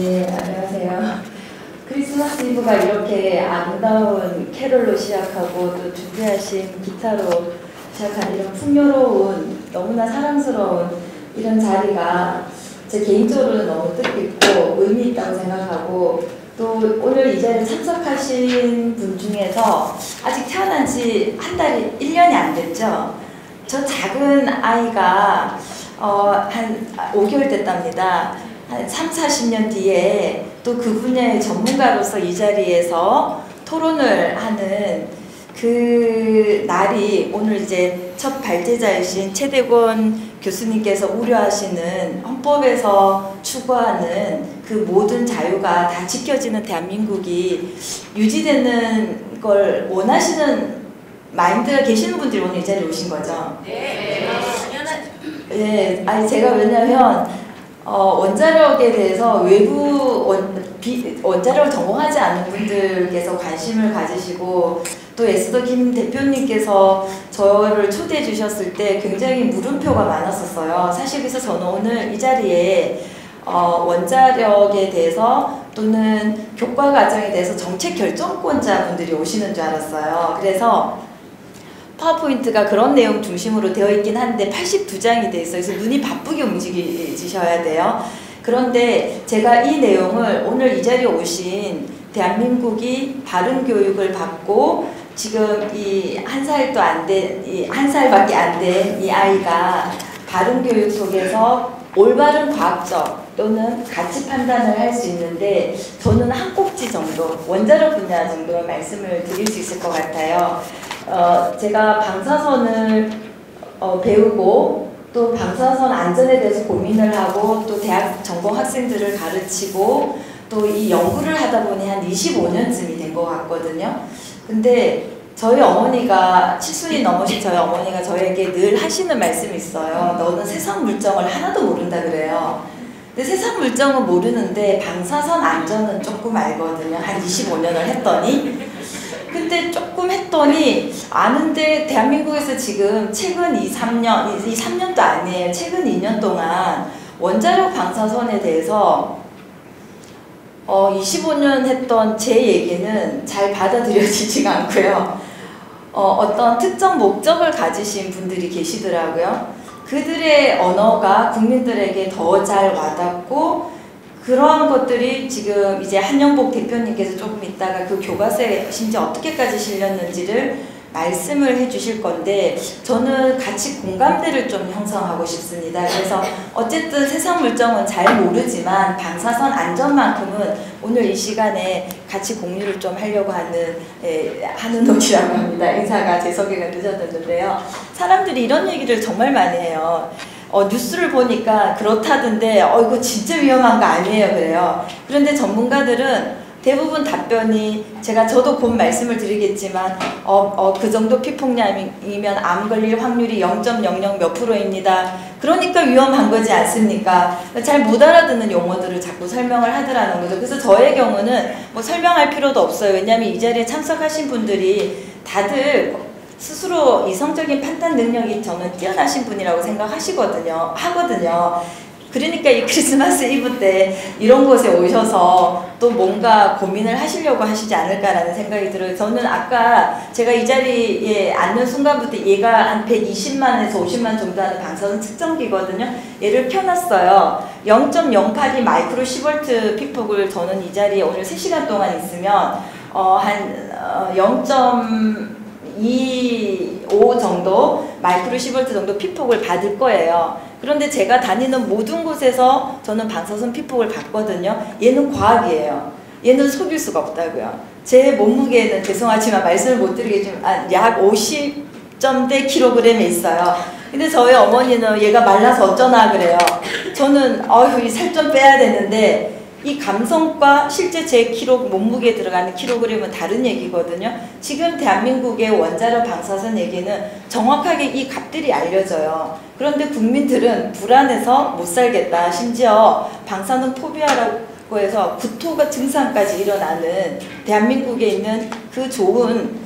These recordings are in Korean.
네, 안녕하세요. 크리스마스 이브가 이렇게 아름다운 캐롤로 시작하고 또 준비하신 기타로 시작한 이런 풍요로운 너무나 사랑스러운 이런 자리가 제 개인적으로는 너무 뜻깊고 의미 있다고 생각하고, 또 오늘 이 자리에 참석하신 분 중에서 아직 태어난 지 한 달이 1년이 안 됐죠. 저 작은 아이가 한 5개월 됐답니다. 한 3, 40년 뒤에 또 그 분야의 전문가로서 이 자리에서 토론을 하는 그 날이 오늘 이제 첫 발제자이신 최대권 교수님께서 우려하시는 헌법에서 추구하는 그 모든 자유가 다 지켜지는 대한민국이 유지되는 걸 원하시는 마인드가 계시는 분들이 오늘 이 자리에 오신 거죠. 네, 당연하죠. 네, 아니 제가 왜냐면 원자력에 대해서 외부 원자력을 전공하지 않는 분들께서 관심을 가지시고, 또 에스더 김 대표님께서 저를 초대해 주셨을 때 굉장히 물음표가 많았었어요. 사실 그래서 저는 오늘 이 자리에 원자력에 대해서 또는 교과 과정에 대해서 정책 결정권자 분들이 오시는 줄 알았어요. 그래서 파워포인트가 그런 내용 중심으로 되어 있긴 한데 82장이 돼 있어요. 그래서 눈이 바쁘게 움직이셔야 돼요. 그런데 제가 이 내용을 오늘 이 자리에 오신 대한민국이 바른 교육을 받고 지금 이 한 살밖에 안 된 이 아이가 바른 교육 속에서 올바른 과학적 또는 가치 판단을 할 수 있는데, 저는 한 꼭지 정도, 원자력 분야 정도 말씀을 드릴 수 있을 것 같아요. 제가 방사선을 배우고 또 방사선 안전에 대해서 고민을 하고 또 대학 전공 학생들을 가르치고 또 이 연구를 하다 보니 한 25년쯤이 된 것 같거든요. 근데 저희 어머니가, 칠순이 넘으신 저희 어머니가 저에게 늘 하시는 말씀이 있어요. 너는 세상 물정을 하나도 모른다 그래요. 근데 세상 물정은 모르는데 방사선 안전은 조금 알거든요. 한 25년을 했더니. 근데 조금 했더니 아는데 대한민국에서 지금 최근 3년도 아니에요. 최근 2년 동안 원자력 방사선에 대해서 25년 했던 제 얘기는 잘 받아들여지지가 않고요. 어떤 특정 목적을 가지신 분들이 계시더라고요. 그들의 언어가 국민들에게 더 잘 와닿고, 그러한 것들이 지금 이제 한영복 대표님께서 조금 있다가 그 교과서에 심지어 어떻게까지 실렸는지를 말씀을 해 주실 건데, 저는 같이 공감대를 좀 형성하고 싶습니다. 그래서 어쨌든 세상 물정은 잘 모르지만 방사선 안전만큼은 오늘 이 시간에 같이 공유를 좀 하려고 하는 노기라고 합니다. 인사가 제 소개가 늦어졌는데요. 사람들이 이런 얘기를 정말 많이 해요. 뉴스를 보니까 그렇다던데 이거 진짜 위험한 거 아니에요 그래요. 그런데 전문가들은 대부분 답변이, 저도 곧 말씀을 드리겠지만 그 정도 피폭량이면 암 걸릴 확률이 0.00 몇 %입니다. 그러니까 위험한 거지 않습니까? 잘 못 알아듣는 용어들을 자꾸 설명을 하더라는 거죠. 그래서 저의 경우는 뭐 설명할 필요도 없어요. 왜냐하면 이 자리에 참석하신 분들이 다들 스스로 이성적인 판단 능력이 저는 뛰어나신 분이라고 생각하거든요. 그러니까 이 크리스마스 이브 때 이런 곳에 오셔서 또 뭔가 고민을 하시려고 하시지 않을까라는 생각이 들어요. 저는 아까 제가 이 자리에 앉는 순간부터 얘가 한 120만에서 50만 정도 하는 방사선 측정기거든요. 얘를 켜놨어요. 0.08이 마이크로 시볼트 피폭을 저는 이 자리에 오늘 3시간 동안 있으면 한 0.25 정도 마이크로 시볼트 정도 피폭을 받을 거예요. 그런데 제가 다니는 모든 곳에서 저는 방사선 피폭을 받거든요. 얘는 과학이에요. 얘는 속일 수가 없다고요. 제 몸무게는 죄송하지만 말씀을 못 드리겠지만 약 50점대 킬로그램에 있어요. 근데 저희 어머니는 얘가 말라서 어쩌나 그래요. 저는 이 살 좀 빼야 되는데, 이 감성과 실제 제 몸무게에 들어가는 킬로그램은 다른 얘기거든요. 지금 대한민국의 원자력 방사선 얘기는 정확하게 이 값들이 알려져요. 그런데 국민들은 불안해서 못 살겠다. 심지어 방사능 포비아라고 해서 구토가 증상까지 일어나는, 대한민국에 있는 그 좋은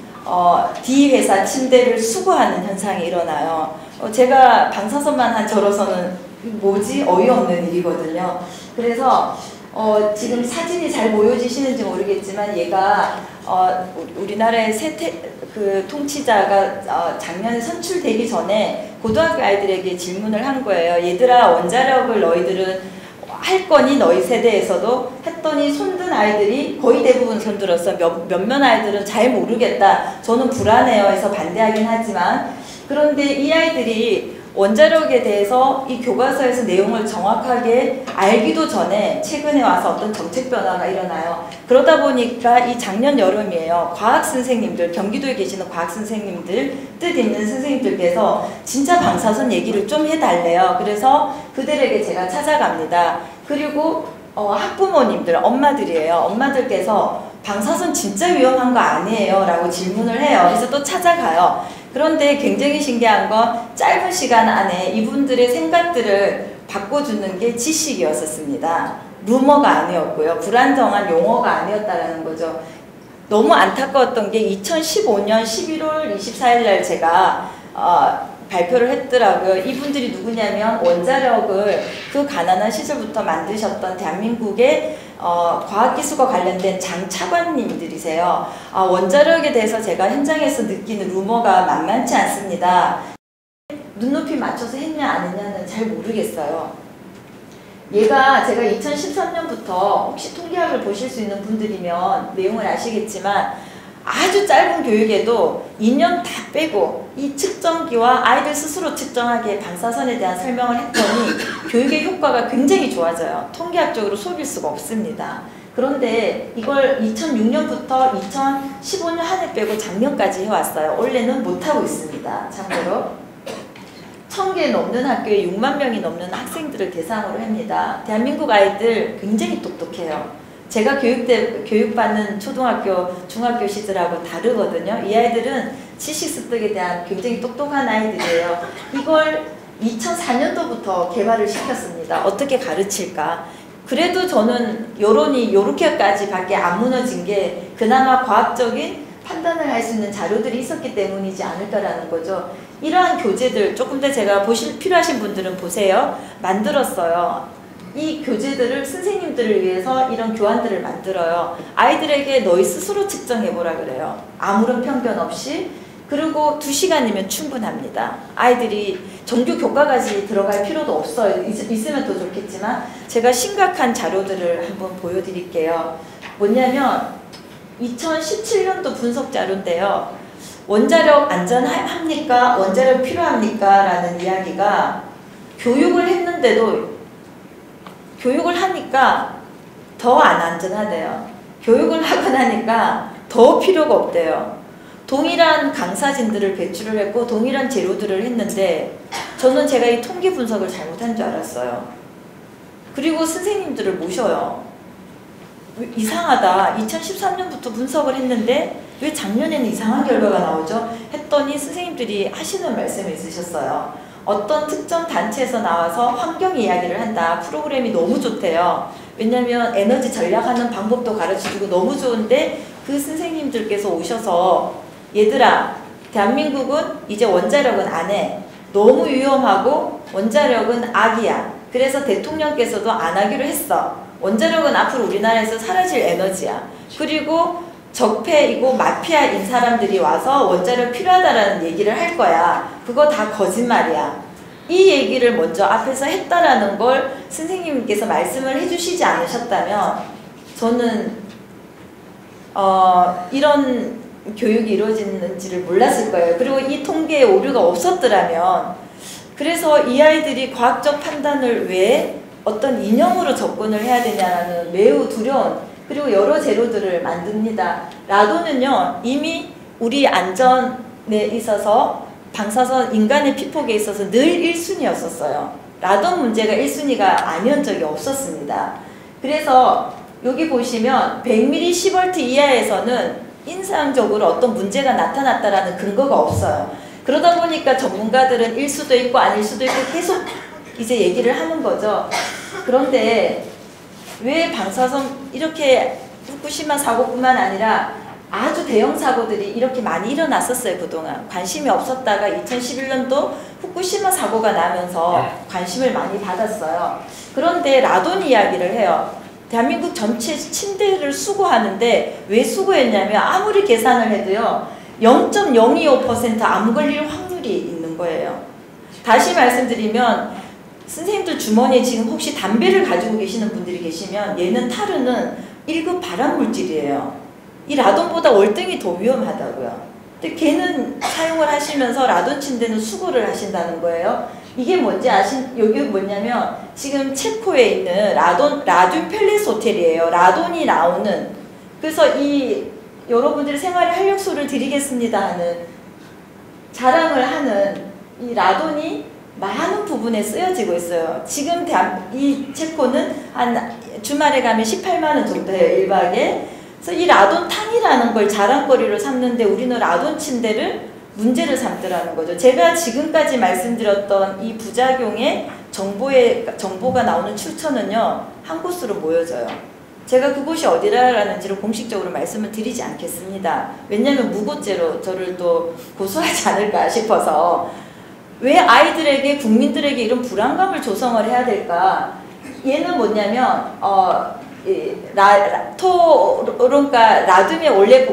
D회사 침대를 수거하는 현상이 일어나요. 제가 방사선만 한 저로서는 뭐지? 어이없는 일이거든요. 그래서 지금 사진이 잘 보여지시는지 모르겠지만 얘가 우리나라의 그 통치자가 작년에 선출되기 전에 고등학교 아이들에게 질문을 한 거예요. 얘들아, 원자력을 너희들은 할 거니 너희 세대에서도? 했더니 손든 아이들이 거의 대부분 손들었어. 몇몇 아이들은 잘 모르겠다, 저는 불안해요 해서 반대하긴 하지만, 그런데 이 아이들이 원자력에 대해서 이 교과서에서 내용을 정확하게 알기도 전에 최근에 와서 어떤 정책 변화가 일어나요. 그러다 보니까 이 작년 여름이에요. 과학 선생님들, 경기도에 계시는 과학 선생님들, 뜻 있는 선생님들께서 진짜 방사선 얘기를 좀 해달래요. 그래서 그들에게 제가 찾아갑니다. 그리고 학부모님들, 엄마들이에요. 엄마들께서 방사선 진짜 위험한 거 아니에요? 라고 질문을 해요. 그래서 또 찾아가요. 그런데 굉장히 신기한 건 짧은 시간 안에 이분들의 생각들을 바꿔주는 게 지식이었었습니다. 루머가 아니었고요. 불안정한 용어가 아니었다라는 거죠. 너무 안타까웠던 게 2015년 11월 24일 날 제가 발표를 했더라고요. 이분들이 누구냐면 원자력을 그 가난한 시절부터 만드셨던 대한민국의 과학기술과 관련된 장차관님들이세요. 원자력에 대해서 제가 현장에서 느끼는 루머가 만만치 않습니다. 눈높이 맞춰서 했냐 안 했냐는 잘 모르겠어요. 얘가 제가 2013년부터 혹시 통계학을 보실 수 있는 분들이면 내용을 아시겠지만 아주 짧은 교육에도 2년 다 빼고 이 측정기와 아이들 스스로 측정하기에 방사선에 대한 설명을 했더니 교육의 효과가 굉장히 좋아져요. 통계학적으로 속일 수가 없습니다. 그런데 이걸 2006년부터 2015년 한 해 빼고 작년까지 해왔어요. 올해는 못하고 있습니다. 참고로 1000개 넘는 학교에 6만 명이 넘는 학생들을 대상으로 합니다. 대한민국 아이들 굉장히 똑똑해요. 제가 교육받는 초등학교, 중학교 시절하고 다르거든요. 이 아이들은 지식 습득에 대한 굉장히 똑똑한 아이들이에요. 이걸 2004년도부터 개발을 시켰습니다. 어떻게 가르칠까? 그래도 저는 여론이 요렇게까지 밖에 안 무너진 게 그나마 과학적인 판단을 할 수 있는 자료들이 있었기 때문이지 않을까라는 거죠. 이러한 교재들 조금 더 제가 필요하신 분들은 보세요. 만들었어요. 이 교재들을 선생님들을 위해서 이런 교환들을 만들어요. 아이들에게 너희 스스로 측정해보라 그래요. 아무런 편견 없이. 그리고 2시간이면 충분합니다. 아이들이 정규 교과까지 들어갈 필요도 없어요. 있으면 더 좋겠지만 제가 심각한 자료들을 한번 보여드릴게요. 뭐냐면 2017년도 분석 자료인데요. 원자력 안전합니까? 원자력 필요합니까? 라는 이야기가 교육을 했는데도 교육을 하니까 더 안 안전하대요. 교육을 하고 나니까 더 필요가 없대요. 동일한 강사진들을 배출을 했고 동일한 재료들을 했는데 저는 제가 이 통계 분석을 잘못한 줄 알았어요. 그리고 선생님들을 모셔요. 이상하다. 2013년부터 분석을 했는데 왜 작년에는 이상한 결과가 나오죠? 했더니 선생님들이 하시는 말씀이 있으셨어요. 어떤 특정 단체에서 나와서 환경 이야기를 한다. 프로그램이 너무 좋대요. 왜냐면 에너지 절약하는 방법도 가르쳐주고 너무 좋은데 그 선생님들께서 오셔서 얘들아, 대한민국은 이제 원자력은 안 해. 너무 위험하고 원자력은 악이야. 그래서 대통령께서도 안 하기로 했어. 원자력은 앞으로 우리나라에서 사라질 에너지야. 그리고 적폐이고 마피아인 사람들이 와서 원자력 필요하다라는 얘기를 할 거야. 그거 다 거짓말이야. 이 얘기를 먼저 앞에서 했다라는 걸 선생님께서 말씀을 해주시지 않으셨다면 저는 이런 교육이 이루어지는지를 몰랐을 거예요. 그리고 이 통계에 오류가 없었더라면, 그래서 이 아이들이 과학적 판단을 왜 어떤 이념으로 접근을 해야 되냐라는 매우 두려운, 그리고 여러 재료들을 만듭니다. 라도는요, 이미 우리 안전에 있어서 방사선 인간의 피폭에 있어서 늘 1순위였었어요. 라돈 문제가 1순위가 아니었던 적이 없었습니다. 그래서 여기 보시면 100ml 10V 이하에서는 인상적으로 어떤 문제가 나타났다라는 근거가 없어요. 그러다 보니까 전문가들은 일 수도 있고 아닐 수도 있고 계속 이제 얘기를 하는 거죠. 그런데 왜 방사선 이렇게 후쿠시마 사고뿐만 아니라 아주 대형 사고들이 이렇게 많이 일어났었어요. 그동안 관심이 없었다가 2011년도 후쿠시마 사고가 나면서 관심을 많이 받았어요. 그런데 라돈 이야기를 해요. 대한민국 전체 침대를 수거하는데 왜 수거했냐면 아무리 계산을 해도요 0.025% 암 걸릴 확률이 있는 거예요. 다시 말씀드리면 선생님들 주머니에 지금 혹시 담배를 가지고 계시는 분들이 계시면 얘는 타르는 1급 발암물질이에요. 이 라돈보다 월등히 더 위험하다고요. 근데 걔는 사용을 하시면서 라돈 침대는 수거를 하신다는 거예요. 이게 뭔지 여기 뭐냐면 지금 체코에 있는 라돈 팰리스 호텔이에요. 라돈이 나오는, 그래서 이 여러분들이 생활에 활력소를 드리겠습니다 하는 자랑을 하는 이 라돈이 많은 부분에 쓰여지고 있어요. 지금 이 체코는 한 주말에 가면 18만 원 정도예요, 1박에. 그래서 이 라돈탕이라는 걸 자랑거리로 삼는데 우리는 라돈 침대를 문제를 삼더라는 거죠. 제가 지금까지 말씀드렸던 이 부작용의 정보가 나오는 출처는요, 한 곳으로 모여져요. 제가 그곳이 어디라는지를 공식적으로 말씀을 드리지 않겠습니다. 왜냐하면 무고죄로 저를 또 고소하지 않을까 싶어서. 왜 아이들에게, 국민들에게 이런 불안감을 조성을 해야 될까? 얘는 뭐냐면 토론가 라둠이 원래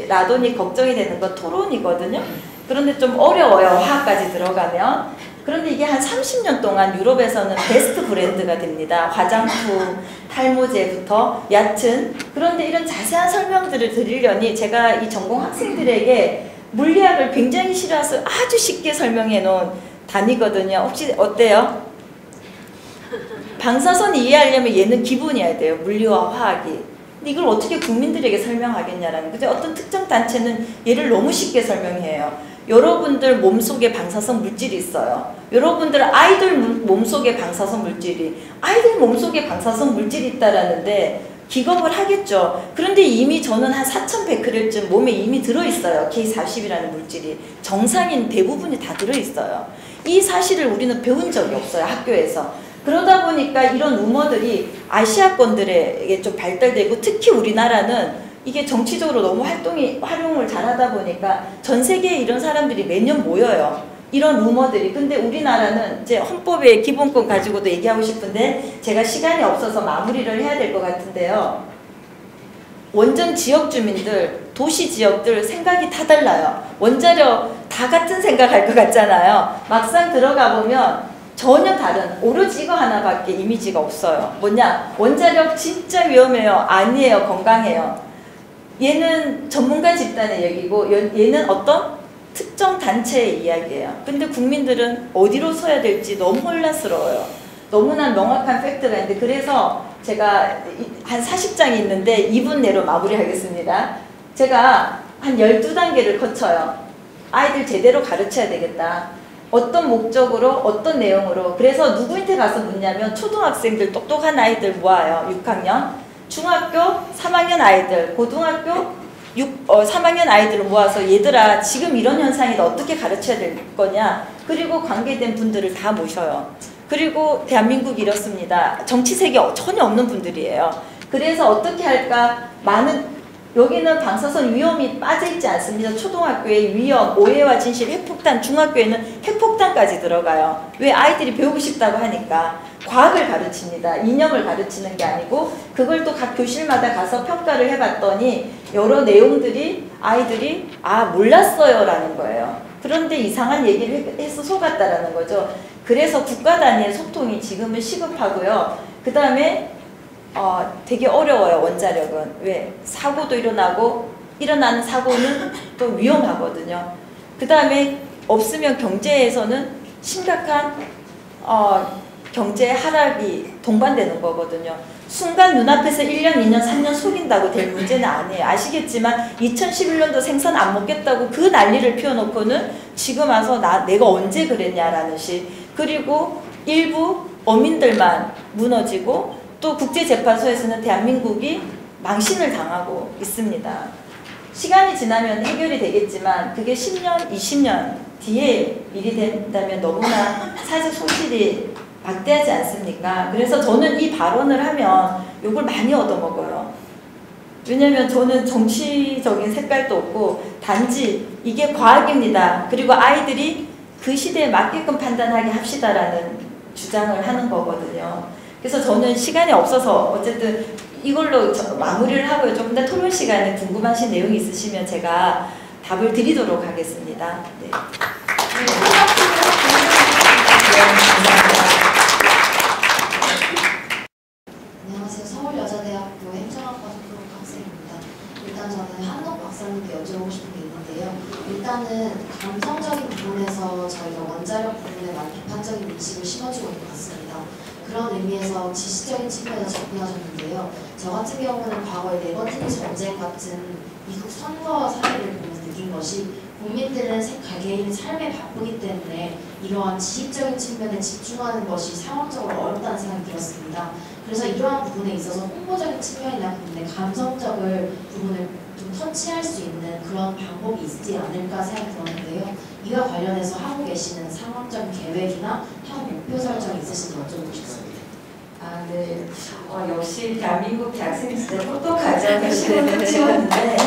라돈이 걱정이 되는 건 토론이거든요. 그런데 좀 어려워요, 화학까지 들어가면. 그런데 이게 한 30년 동안 유럽에서는 베스트 브랜드가 됩니다. 화장품, 탈모제부터 얕은. 그런데 이런 자세한 설명들을 드리려니 제가 이 전공 학생들에게 물리학을 굉장히 싫어해서 아주 쉽게 설명해 놓은 단위거든요. 혹시 어때요? 방사선 이해하려면 얘는 기본이어야 돼요. 물리와 화학이. 근데 이걸 어떻게 국민들에게 설명하겠냐라는 거죠. 어떤 특정 단체는 얘를 너무 쉽게 설명해요. 여러분들 몸속에 방사선 물질이 있어요. 여러분들 아이들 몸속에 방사선 물질이 있다라는데 기겁을 하겠죠. 그런데 이미 저는 한 4,100크렐쯤 몸에 이미 들어있어요. K40이라는 물질이. 정상인 대부분이 다 들어있어요. 이 사실을 우리는 배운 적이 없어요, 학교에서. 그러다 보니까 이런 루머들이 아시아권들에게 좀 발달되고, 특히 우리나라는 이게 정치적으로 너무 활용을 잘하다 보니까 전 세계에 이런 사람들이 매년 모여요. 이런 루머들이. 근데 우리나라는 이제 헌법의 기본권 가지고도 얘기하고 싶은데 제가 시간이 없어서 마무리를 해야 될 것 같은데요. 원전 지역 주민들, 도시 지역들 생각이 다 달라요. 원자력 다 같은 생각할 것 같잖아요. 막상 들어가 보면 전혀 다른, 오로지 이거 하나밖에 이미지가 없어요. 뭐냐? 원자력 진짜 위험해요. 아니에요. 건강해요. 얘는 전문가 집단의 얘기고 얘는 어떤 특정 단체의 이야기예요. 근데 국민들은 어디로 서야 될지 너무 혼란스러워요. 너무나 명확한 팩트가 있는데, 그래서 제가 한 40장이 있는데 2분 내로 마무리하겠습니다. 제가 한 12단계를 거쳐요. 아이들 제대로 가르쳐야 되겠다. 어떤 목적으로, 어떤 내용으로. 그래서 누구한테 가서 묻냐면 초등학생들, 똑똑한 아이들 모아요. 6학년. 중학교 3학년 아이들, 고등학교 3학년 아이들을 모아서 얘들아 지금 이런 현상이다, 어떻게 가르쳐야 될 거냐. 그리고 관계된 분들을 다 모셔요. 그리고 대한민국이 이렇습니다. 정치색이 전혀 없는 분들이에요. 그래서 어떻게 할까. 여기는 방사선 위험이 빠져있지 않습니다. 초등학교에 위험, 오해와 진실, 핵폭탄, 중학교에는 핵폭탄까지 들어가요. 왜? 아이들이 배우고 싶다고 하니까. 과학을 가르칩니다. 이념을 가르치는 게 아니고, 그걸 또 각 교실마다 가서 평가를 해봤더니 여러 내용들이 아이들이 몰랐어요 라는 거예요. 그런데 이상한 얘기를 해서 속았다라는 거죠. 그래서 국가 단위의 소통이 지금은 시급하고요. 그 다음에 되게 어려워요, 원자력은. 왜? 사고도 일어나는 사고는 또 위험하거든요. 그 다음에 없으면 경제에서는 심각한 경제 하락이 동반되는 거거든요. 순간 눈앞에서 1년, 2년, 3년 속인다고 될 문제는 아니에요. 아시겠지만 2011년도 생선 안 먹겠다고 그 난리를 피워놓고는 지금 와서 내가 언제 그랬냐라는 식. 그리고 일부 어민들만 무너지고, 또 국제재판소에서는 대한민국이 망신을 당하고 있습니다. 시간이 지나면 해결이 되겠지만 그게 10년, 20년 뒤에 일이 된다면 너무나 사실 소실이 막대하지 않습니까? 그래서 저는 이 발언을 하면 욕을 많이 얻어먹어요. 왜냐면 저는 정치적인 색깔도 없고 단지 이게 과학입니다. 그리고 아이들이 그 시대에 맞게끔 판단하게 합시다라는 주장을 하는 거거든요. 그래서 저는 시간이 없어서 어쨌든 이걸로 마무리를 하고요. 조금 더 토론 시간에 궁금하신 내용이 있으시면 제가 답을 드리도록 하겠습니다. 네. 안녕하세요. 서울여자대학교 행정학과 졸업 학생입니다. 일단 저는 한옥 박사님께 여쭤보고 싶은 게 있는데요. 일단은 감성적인 부분에서 저희가 원자력 부분에 많은 비판적인 인식을 심어주고 있는 것 같습니다. 그런 의미에서 지시적인 측면에서 접근하셨는데요. 저 같은 경우는 과거의 네버티브 전쟁 같은 미국 선거 사례를 보면서 느낀 것이 국민들은 개인의 삶에 바쁘기 때문에 이러한 지식적인 측면에 집중하는 것이 상황적으로 어렵다는 생각이 들었습니다. 그래서 이러한 부분에 있어서 홍보적인 측면이나 부분에 감성적인 부분을 좀 터치할 수 있는 그런 방법이 있지 않을까 생각이 들었는데요. 이와 관련해서 하고 계시는 상황적인 계획이나 향후 목표 설정이 있으신지 여쭤보고 싶습니다. 아, 네. 역시 대한민국 대학생 진짜 똑똑하죠. 열심히 치웠는데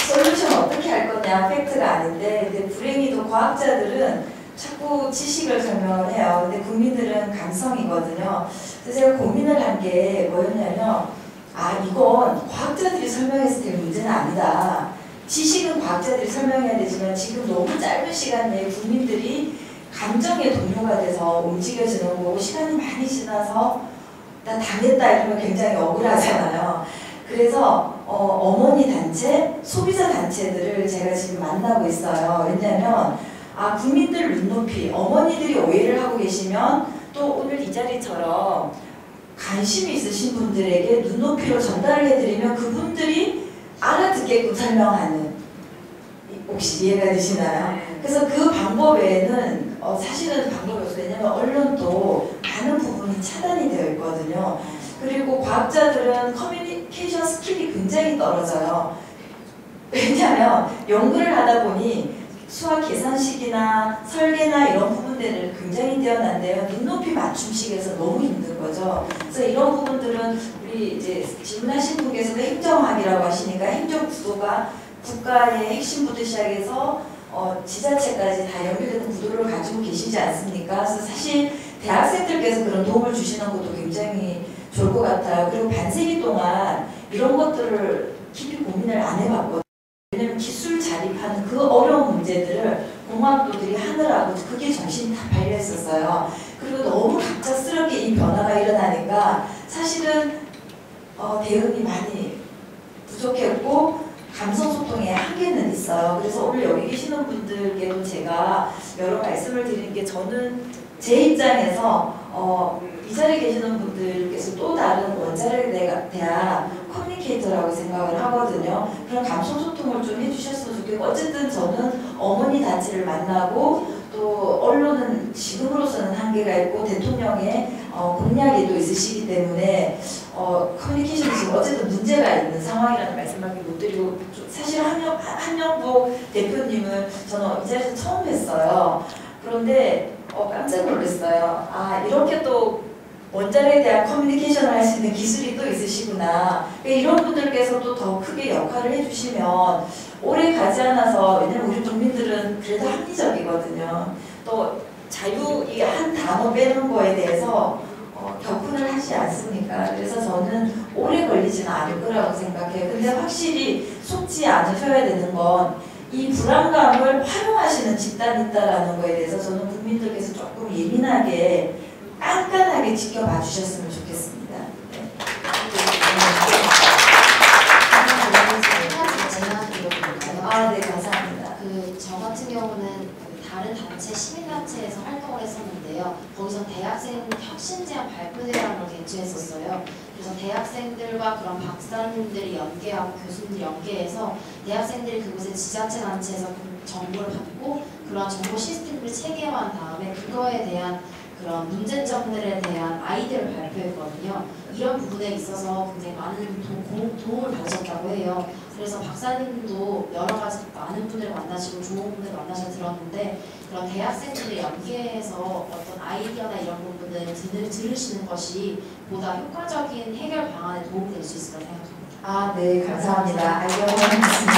솔루션 어떻게 할 거냐 팩트가 아닌데 근데 불행히도 과학자들은 자꾸 지식을 설명을 해요. 근데 국민들은 감성이거든요. 그래서 제가 고민을 한 게 뭐였냐면 이건 과학자들이 설명해서 될 문제는 아니다. 지식은 과학자들이 설명해야 되지만 지금 너무 짧은 시간 내에 국민들이 감정의 동요가 돼서 움직여지는 거고 시간이 많이 지나서 나 당했다 이러면 굉장히 억울하잖아요. 그래서 어머니 단체, 소비자 단체들을 제가 지금 만나고 있어요. 왜냐하면 국민들 눈높이, 어머니들이 오해를 하고 계시면 또 오늘 이 자리처럼 관심이 있으신 분들에게 눈높이로 전달을 해드리면 그분들이 알아듣게끔 설명하는 혹시 이해가 되시나요? 그래서 그 방법 외에는 사실은 방법이 없어요. 왜냐하면 언론도 많은 부분이 차단이 되어 있거든요. 그리고 과학자들은 커뮤니케이션 스킬이 굉장히 떨어져요. 왜냐하면 연구를 하다 보니 수학 계산식이나 설계나 이런 부분들은 굉장히 뛰어난데요. 눈높이 맞춤식에서 너무 힘든 거죠. 그래서 이런 부분들은 우리 이제 질문하신 분께서도 행정학이라고 하시니까 행정 구도가 국가의 핵심부터 시작해서 지자체까지 다 연결되는 구도를 가지고 계시지 않습니까? 그래서 사실 대학생들께서 그런 도움을 주시는 것도 굉장히 좋을 것 같아요. 그리고 반세기 동안 이런 것들을 깊이 고민을 안 해봤거든요. 왜냐면 기술 자립하는 그 어려운 문제들을 공학도들이 하느라고 그게 정신이 다 팔려있었어요. 그리고 너무 갑작스럽게 이 변화가 일어나니까 사실은 대응이 많이 부족했고 감성소통에 한계는 있어요. 그래서 오늘 여기 계시는 분들께도 제가 여러 말씀을 드리는 게 저는 제 입장에서 이 자리에 계시는 분들께서 또 다른 원자력 대학 커뮤니케이터라고 생각을 하거든요. 그런 감성소통을 좀 해주셨으면 좋겠고 어쨌든 저는 어머니 단체를 만나고 또 언론은 지금으로서는 한계가 있고 대통령의 공약이 또 있으시기 때문에 커뮤니케이션이 지금 어쨌든 문제가 있는 상황이라는 말씀밖에 못 드리고 사실 한영복 대표님을 저는 이 자리에서 처음 뵀어요. 그런데 깜짝 놀랐어요. 이렇게 또 원자력에 대한 커뮤니케이션을 할 수 있는 기술이 또 있으시구나. 이런 분들께서도 더 크게 역할을 해주시면 오래 가지 않아서 왜냐면 우리 국민들은 그래도 합리적이거든요. 또 자유 이 한 단어 빼는 거에 대해서 격분을 하지 않습니까? 그래서 저는 오래 걸리지는 않을 거라고 생각해요. 근데 확실히 속지 않으셔야 되는 건 이 불안감을 활용하시는 집단이 있다는 거에 대해서 저는 국민들께서 조금 예민하게 깐깐하게 지켜봐 주셨으면 좋겠습니다. 네. 네, 감사합니다. 저 같은 경우는 다른 단체, 시민단체에서 활동을 했었는데요. 거기서 대학생 혁신제안 발표대회라는 걸 개최했었어요. 그래서 대학생들과 그런 박사님들이 연계하고 교수님들이 연계해서 대학생들이 그곳의 지자체 단체에서 정보를 받고 그런 정보 시스템을 체계화한 다음에 그거에 대한 그런 문제점들에 대한 아이디어를 발표했거든요. 이런 부분에 있어서 굉장히 많은 도움을 받으셨다고 해요. 그래서 박사님도 여러 가지 많은 분들을 만나시고 좋은 분들을 만나셔서 들었는데 그런 대학생들을 연계해서 어떤 아이디어나 이런 부분을 들으시는 것이 보다 효과적인 해결 방안에 도움이 될 수 있을 거라 생각합니다. 네, 감사합니다. 알겠습니다.